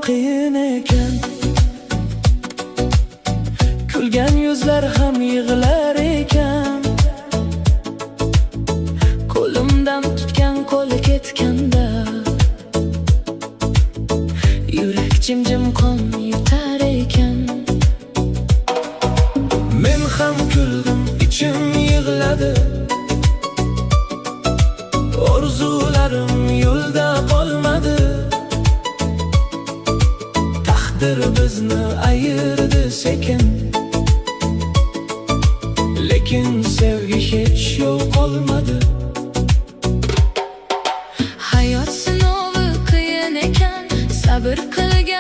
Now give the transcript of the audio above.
qiyin ekan. Kulgan yuzlar ham yig'lar ekan. Qo'limdan tutgan qo'li ketganda yurak jim-jim qon yutar ekan. Men ham kuldim, ichim yig'ladi. Orzularim yo'lda qolmadi. Taqdir bizni ayirdi sekin, lekin sevgi hech yo'q qolmadi. Hayot sinovi qiyin ekan, sabr qilgan